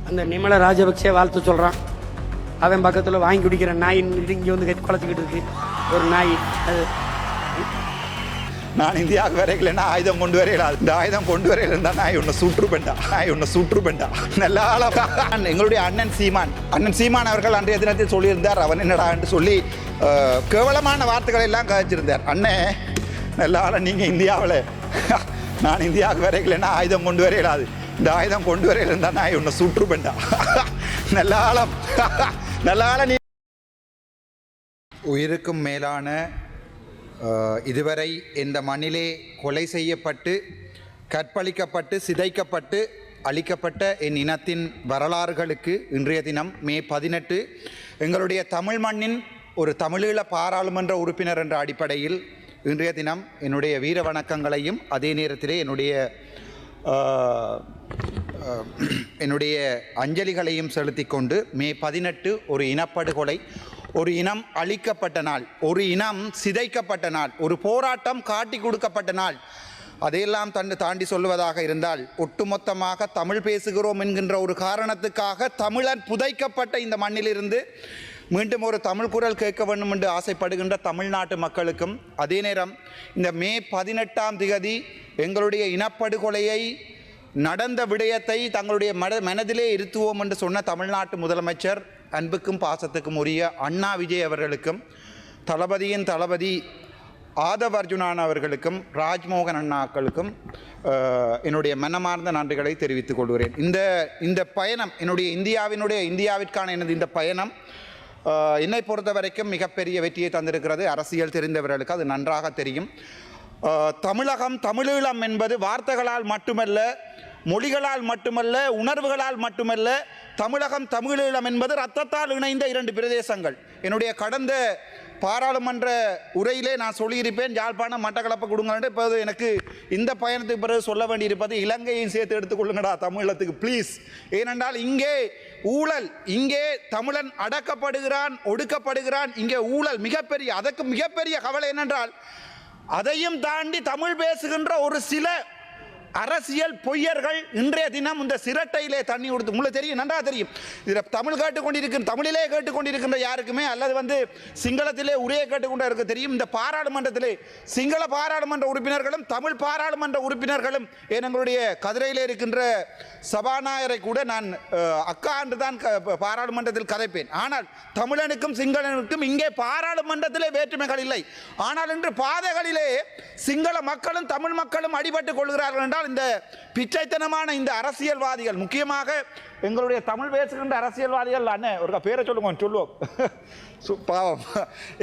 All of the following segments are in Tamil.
அந்த நிமல ராஜபக்சே வாழ்த்து சொல்கிறான். அவன் பக்கத்தில் வாங்கி குடிக்கிற நாய் இங்கே வந்து குளச்சிக்கிட்டு இருக்கு ஒரு நாய். அது நான் இந்தியாவுக்கு வரைக்கலன்னா ஆயுதம் கொண்டு வரையலாது. இந்த ஆயுதம் கொண்டு வரையில இருந்தா நான் உன்னை சுற்றுப்பேன்டா நல்ல ஆளா. எங்களுடைய அண்ணன் சீமான் அவர்கள் அன்றைய தினத்தில் சொல்லியிருந்தார். அவன் என்னடா என்று சொல்லி கேவலமான வார்த்தைகளை எல்லாம் கதைச்சிருந்தார். அண்ணே நல்ல ஆளா, நீங்கள் இந்தியாவில் நான் இந்தியாவுக்கு வரைக்கலன்னா ஆயுதம் கொண்டு வரையலாது. இந்த ஆயுதம் கொண்டு வரையில இருந்தா நான் உன்னை சுற்றுப்பேன்டா நல்ல ஆளா. நீ உயிருக்கும் மேலான இதுவரை இந்த மண்ணிலே கொலை செய்யப்பட்டு கற்பழிக்கப்பட்டு சிதைக்கப்பட்டு அளிக்கப்பட்ட என் இனத்தின் வரலாறுகளுக்கு இன்றைய தினம் மே 18 எங்களுடைய தமிழ் மண்ணின் ஒரு தமிழீழ பாராளுமன்ற உறுப்பினர் என்ற அடிப்படையில் இன்றைய தினம் என்னுடைய வீர வணக்கங்களையும் அதே நேரத்திலே என்னுடைய அஞ்சலிகளையும் செலுத்தி கொண்டு மே 18 ஒரு இனப்படுகொலை, ஒரு இனம் அழிக்கப்பட்ட நாள், ஒரு இனம் சிதைக்கப்பட்ட நாள், ஒரு போராட்டம் காட்டி கொடுக்கப்பட்ட நாள். அதையெல்லாம் தாண்டி சொல்லுவதாக இருந்தால் ஒட்டுமொத்தமாக தமிழ் பேசுகிறோம் என்கின்ற ஒரு காரணத்துக்காக தமிழன் புதைக்கப்பட்ட இந்த மண்ணிலிருந்து மீண்டும் ஒரு தமிழ் குரல் கேட்க வேண்டும் என்று ஆசைப்படுகின்ற தமிழ்நாட்டு மக்களுக்கும், அதே நேரம் இந்த மே 18ஆம் தேதி எங்களுடைய இனப்படுகொலையை நடந்த விடயத்தை தங்களுடைய மனதிலே இருத்துவோம் என்று சொன்ன தமிழ்நாட்டு முதலமைச்சர் அன்புக்கும் பாசத்துக்கும் உரிய அண்ணா விஜய் அவர்களுக்கும், தளபதியின் தளபதி ஆதவ் அர்ஜுனான் அவர்களுக்கும், ராஜ்மோகன் அண்ணாக்களுக்கும் என்னுடைய மனமார்ந்த நன்றிகளை தெரிவித்துக் கொள்கிறேன். இந்த பயணம் இந்தியாவிற்கான எனது இந்த பயணம் என்னை பொறுத்த வரைக்கும் மிகப்பெரிய வெற்றியை தந்திருக்கிறது. அரசியல் தெரிந்தவர்களுக்கு அது நன்றாக தெரியும். தமிழகம், தமிழீழம் என்பது வார்த்தைகளால் மட்டுமல்ல, மொழிகளால் மட்டுமல்ல, உணர்வுகளால் மட்டுமல்ல. தமிழகம், தமிழீழம் என்பது இரத்தத்தால் இணைந்த 2 பிரதேசங்கள். என்னுடைய கடந்த பாராளுமன்ற உரையிலே நான் சொல்லியிருப்பேன், யாழ்ப்பாணம் மட்டக்களப்பு கொடுங்கன்னு. இப்போது எனக்கு இந்த பயணத்துக்கு பிறகு சொல்ல வேண்டியிருப்பது, இலங்கையும் சேர்த்து எடுத்துக்கொள்ளுங்கடா தமிழத்துக்கு ப்ளீஸ். ஏனென்றால் இங்கே ஊழல், இங்கே தமிழன் அடக்கப்படுகிறான், ஒடுக்கப்படுகிறான். இங்கே ஊழல் மிகப்பெரிய, அதற்கு மிகப்பெரிய கவலை என்னென்றால் அதையும் தாண்டி தமிழ் பேசுகின்ற ஒரு சில அரசியல் பொய்யர்கள் இன்றைய தினம் இந்த சிரட்டையிலே தண்ணி கொடுத்து, உங்களுக்கு தெரியும், நன்றாக தெரியும். இதில் தமிழ் கேட்டுக்கொண்டிருக்கின்ற, தமிழிலே கேட்டுக்கொண்டிருக்கின்ற யாருக்குமே, அல்லது சிங்களத்திலே உரையை கேட்டுக்கொண்டு இருக்க தெரியும். இந்த பாராளுமன்றத்திலே சிங்கள பாராளுமன்ற உறுப்பினர்களும் தமிழ் பாராளுமன்ற உறுப்பினர்களும், எங்களுடைய கதிரையிலே இருக்கின்ற சபாநாயகரை கூட நான் அக்கா என்று தான் பாராளுமன்றத்தில் கதைப்பேன். ஆனால் தமிழனுக்கும் சிங்களனுக்கும் இங்கே பாராளுமன்றத்திலே வேற்றுமைகள் இல்லை. ஆனால் இன்று பாதைகளிலே சிங்கள மக்களும் தமிழ் மக்களும் அடிபட்டுக் கொள்கிறார்கள் என்றால் இந்த பிச்சைத்தனமான இந்த அரசியல்வாதிகள், முக்கியமாக எங்களுடைய தமிழ் பேசுகின்ற அரசியல்வாதிகள், அண்ணன் ஒரு பேரை சொல்லுவோம் பாவம்,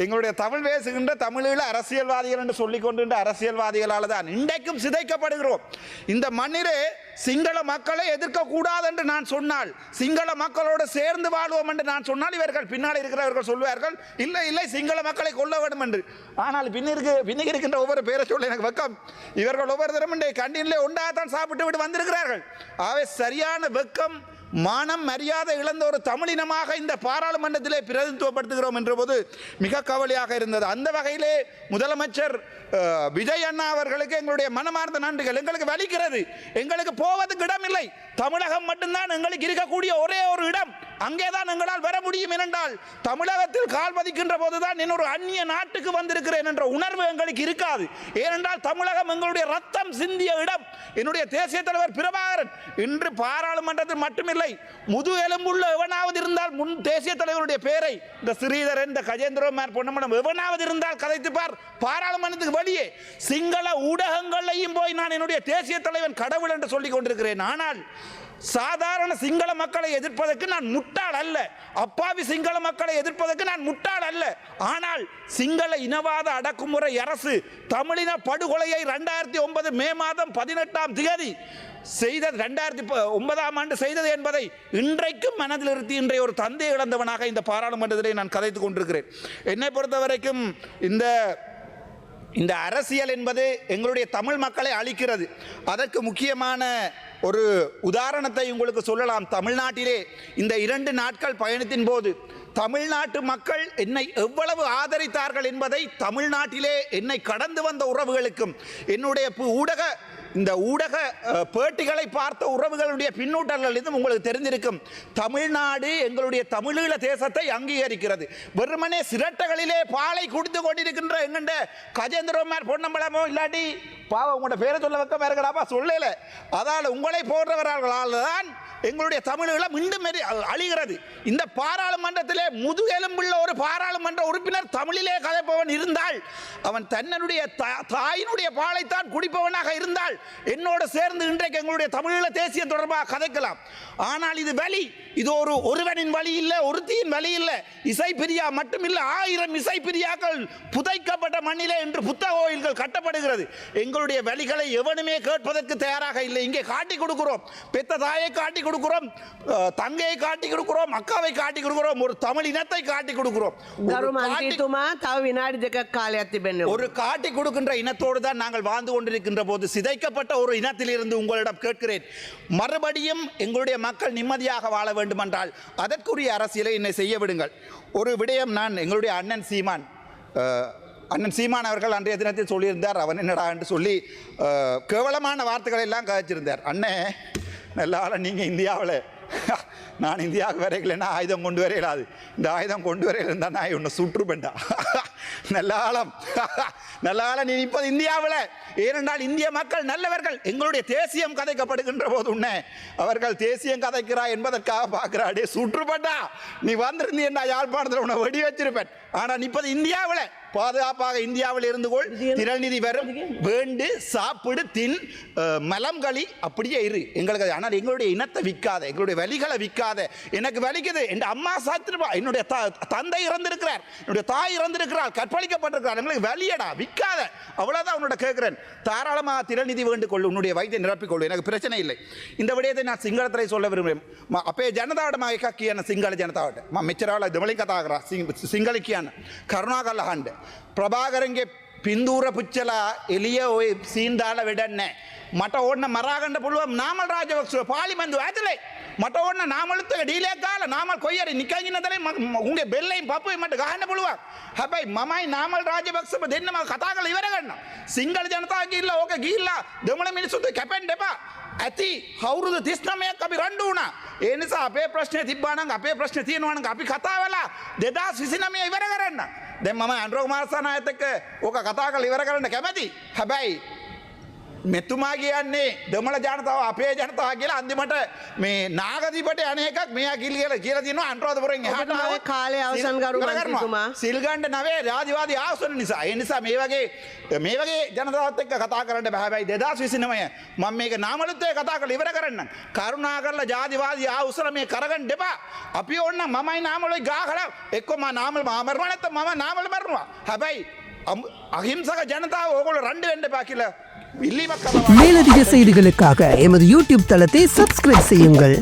எங்களுடைய தமிழ் பேசுகின்ற தமிழீழ அரசியல்வாதிகள் என்று சொல்லிக் கொண்டிருந்த அரசியல்வாதிகளால் தான் இன்றைக்கும் சிதைக்கப்படுகிறோம். இந்த மண்ணிலே சிங்கள மக்களை எதிர்க்கக்கூடாது என்று நான் சொன்னால், சிங்கள மக்களோடு சேர்ந்து வாழ்வோம் என்று நான் சொன்னால், இவர்கள் பின்னால் இருக்கிறவர்கள் சொல்வார்கள் இல்லை சிங்கள மக்களை கொல்ல வேண்டும் என்று. ஆனால் பின்னுக்கு இருக்கின்ற ஒவ்வொரு பேரை சொல்ல எனக்கு வெக்கம். இவர்கள் ஒவ்வொரு தரம் கண்டினிலே ஒன்றாகத்தான் சாப்பிட்டு விட்டு வந்திருக்கிறார்கள். ஆகவே சரியான வெக்கம், மானம், மரியாதை இழந்த ஒரு தமிழினமாக இந்த பாராளுமன்றத்திலே பிரதிநிதித்துவப்படுத்துகிறோம் என்ற போது மிக கவலையாக இருந்தது. அந்த வகையிலே முதலமைச்சர் விஜய் அண்ணா அவர்களுக்கு எங்களுடைய மனமார்ந்த நன்றிகள். எங்களுக்கு வலிக்கிறது, எங்களுக்கு போவதுக்கு இடம் இல்லை. தமிழகம் மட்டும்தான் எங்களுக்கு இருக்கக்கூடிய ஒரே ஒரு இடம். அங்கேதான் எங்களால் வர முடியும். ஏனென்றால் தமிழகத்தில் கால் பதிக்கின்ற போதுதான் இன்னொரு அந்நிய நாட்டுக்கு வந்திருக்கிறேன் என்ற உணர்வு எங்களுக்கு இருக்காது. ஏனென்றால் தமிழகம் எங்களுடைய ரத்தம் சிந்திய இடம். என்னுடைய தேசிய தலைவர் பிரபாகரன் இன்று பாராளுமன்றத்தில் மட்டுமில்லை, முது எலும்புள்ள எவனாவது இருந்தால் முன் தேசிய தலைவருடைய பேரை, இந்த ஸ்ரீதரன், இந்த கஜேந்திரகுமார் பொன்னமனம் எவனாவது இருந்தால் கதைத்து பார். பாராளுமன்றத்துக்கு வெளியே சிங்கள ஊடகங்களையும் போய் நான் என்னுடைய தேசிய தலைவன் கடவுள் என்று சொல்லிக் கொண்டிருக்கிறேன். ஆனால் சாதாரண சிங்கள மக்களை எதிர்ப்பதற்கு நான் முட்டாள் அல்ல, அப்பாவி சிங்கள மக்களை எதிர்ப்பதற்கு நான் முட்டாள் அல்ல. ஆனால் சிங்கள இனவாத அடக்குமுறை அரசு தமிழின படுகொலையை 2009 மே மாதம் 18ஆம் தேதி செய்தது, 2009ஆம் ஆண்டு செய்தது என்பதை இன்றைக்கும் மனதில் நிறுத்தி இன்றைய ஒரு தந்தை இழந்தவனாக இந்த பாராளுமன்றத்திலே நான் கதைத்துக் கொண்டிருக்கிறேன். என்னை பொறுத்த வரைக்கும் இந்த அரசியல் என்பது எங்களுடைய தமிழ் மக்களை அழிக்கிறது. அதற்கு முக்கியமான ஒரு உதாரணத்தை உங்களுக்கு சொல்லலாம். தமிழ்நாட்டிலே இந்த 2 நாட்கள் பயணத்தின் போது தமிழ்நாட்டு மக்கள் என்னை எவ்வளவு ஆதரித்தார்கள் என்பதை தமிழ்நாட்டிலே என்னை கடந்து வந்த உறவுகளுக்கும், என்னுடைய ஊடக இந்த ஊடக பேட்டிகளை பார்த்த உறவுகளுடைய பின்னூட்டங்கள் இதுவும் உங்களுக்கு தெரிந்திருக்கும். தமிழ்நாடு எங்களுடைய தமிழீழ தேசத்தை அங்கீகரிக்கிறது. வெறுமனே சிரட்டைகளிலே பாலை குடித்து கொண்டிருக்கின்ற எங்கண்ட கஜேந்திரமார் பொன்னம்பலமோ இல்லாட்டி பாவம் உங்களோட பேரை சொல்ல வைக்க இருக்கடாப்பா சொல்லல. அதால் உங்களை போன்றவர்களால் தான் எங்களுடைய தமிழீழம் மீண்டும் அழிகிறது. இந்த பாராளுமன்றத்திலே முதுகெலும்புள்ள ஒரு பாராளுமன்ற உறுப்பினர் தமிழிலே கதைப்பவன் இருந்தால், அவன் தன்னுடைய தாயினுடைய பாலைத்தான் குடிப்பவனாக இருந்தால் என்னோடு சேர்ந்து இன்றைக்கு எங்களுடைய தமிழீழ தேசிய தொடர்பாக கதைக்கலாம். ஆனால் இது வலி, இது ஒருவனின் வழி இல்லை, ஒருத்தியின் வழி இல்லை, இசைப்பிரியா மட்டுமில்லை, 1000 இசைப்பிரியாக்கள் புதைக்கப்பட்ட மண்ணிலே இன்று புத்தக கோயில்கள் கட்டப்படுகிறது. எங்களுடைய வழிகளை எவனுமே கேட்பதற்கு தயாராக இல்லை. இங்கே காட்டி கொடுக்கிறோம், பெத்த தாயை காட்டி கொடுக்கிறோம், தங்கையை காட்டி கொடுக்கிறோம், அக்காவை காட்டி கொடுக்கிறோம், ஒரு தமிழ் இனத்தை காட்டி கொடுக்கிறோம். ஒரு காட்டி கொடுக்கின்ற இனத்தோடு தான் நாங்கள் வாழ்ந்து கொண்டிருக்கின்ற போது சிதைக்கப்பட்ட ஒரு இனத்திலிருந்து உங்களிடம் கேட்கிறேன், மறுபடியும் எங்களுடைய மக்கள் நிம்மதியாக வாழ வேண்டுமென்றால் அதற்குரிய அரசியலை என்னை செய்ய விடுங்கள். ஒரு விடயம் நான் எங்களுடைய அண்ணன் சீமான் அவர்கள் அன்றைய தினத்தில் சொல்லியிருந்தார். அவன் என்னடா என்று சொல்லி கேவலமான வார்த்தைகளை எல்லாம் கதைச்சிருந்தார். அண்ணே நல்லால நீங்கள் இந்தியாவில், நான் இந்தியாவுக்கு வரைக்கலைன்னா ஆயுதம் கொண்டு வரையிலாது, இந்த ஆயுதம் கொண்டு வரையில் இருந்தால் நான் உன்னை சுற்றுப்பேன்டா. நல்ல நீ இப்போது இந்தியாவில், ஏனென்றால் இந்திய மக்கள் நல்லவர்கள். எங்களுடைய தேசியம் கதைக்கப்படுகின்ற போது உன்னை அவர்கள் தேசியம் கதைக்கிறா என்பதற்காக பார்க்கிறாடே சுற்றுப்பட்டா, நீ வந்திருந்தீண்டா யாழ்ப்பாணத்தில் உன்னை வெடி வச்சிருப்பேன். ஆனால் இப்போது இந்தியாவில் பாதுகாப்பாக இந்தியாவில் இருந்து கொள், திரள்நிதி வரும், வேண்டு சாப்பிடு தின் மலம்களி அப்படியே இரு எங்களுக்கு. ஆனால் எங்களுடைய இனத்தை விற்காத, எங்களுடைய வலிகளை விற்காத. எனக்கு வலிக்குது, என் அம்மா சாத்திருப்பா, என்னுடைய தந்தை இறந்திருக்கிறார், என்னுடைய தாய் இறந்திருக்கிறார், கற்பழிக்கப்பட்டிருக்கிறார், எங்களுக்கு வலியடா விற்காத. அவ்வளோதான் உன்னோட கேட்கிறேன். தாராளமாக திரள்நிதி வேண்டு கொள்ளு, உன்னுடைய வயிற்றை நிரப்பிக்கொள்ளு, எனக்கு பிரச்சனை இல்லை. இந்த விடயத்தை நான் சிங்களத்தை சொல்ல விரும்புகிறேன். அப்பே ජනතාවට මම එකක් කියන්න සිංහල ජනතාවට. මම මෙච්චරවල දෙමළෙන් කතා කරා සිංහල කියන්න. කරුණාකරලා අහන්න. ප්‍රභාකරන්ගේ පින්දූර පුච්චලා එළිය ඔය සීන් දාලා වැඩක් නැහැ. මට ඕන්න මරාගන්න පුළුවන් නාමල් රාජපක්ෂව පාර්ලිමේන්තුව ඇතුලේ. මට ඕන්න නාමලුත් එක ඩීලයක් දාලා නාමල් කොයි හරි නිකන් ඉන්න තරේ උන්ගේ බෙල්ලෙන් පපුවේ මට ගහන්න පුළුවන්. හැබැයි මමයි නාමල් රාජපක්ෂව දෙන්නම කතා කරලා ඉවර ගන්නවා. සිංහල ජනතාව ගිහිල්ලා ඕක ගිහිල්ලා දෙමළ මිනිස්සුන්ට කැපෙන්න එපා. ඇති අවුරුදු 39ක් අපි රණ්ඩු වුණා. ඒ නිසා අපේ ප්‍රශ්නේ තිබ්බා නම්, අපේ ප්‍රශ්නේ තියෙනවා නම් අපි කතා වෙලා 2029 ඉවර කරන්න. දැන් මම අනුර කුමාරසනායත් එක්ක ඕක කතා කරලා ඉවර කරන්න කැමැති. හැබැයි මෙතුමා කියන්නේ දෙමළ ජනතාව අපේ ජනතාව කියලා අන්තිමට මේ නාගදීපට යන එකක් මෙයා කියලා තියෙනවා අනුරාධපුරෙන් එහාට ආවේ කාලේ අවසන් කරු මන්ත්‍රීතුමා සිල්ගණ්ඩ නවේ රාජවාදී ආසන නිසා. ඒ නිසා මේ වගේ ජනතාවත් එක්ක කතා කරන්න බෑ. හැබැයි 2029 මම මේක නාමලුත් එක්ක කතා කරලා ඉවර කරන්න. කරුණාකරලා ජාතිවාදී ආවුසල මේ කරගන්න දෙපා. අපි ඕන්න මමයි නාමලුයි ගාකලා එක්ක මම නාමල් මරනවා නැත්නම් මම නාමල් මරනවා. හැබැයි අහිංසක ජනතාව ඕගොල්ලෝ රණ්ඩු වෙන්න එපා කියලා மேலதிக செய்திகளுக்காக எமது யூடியூப் தளத்தை சப்ஸ்கிரைப் செய்யுங்கள்.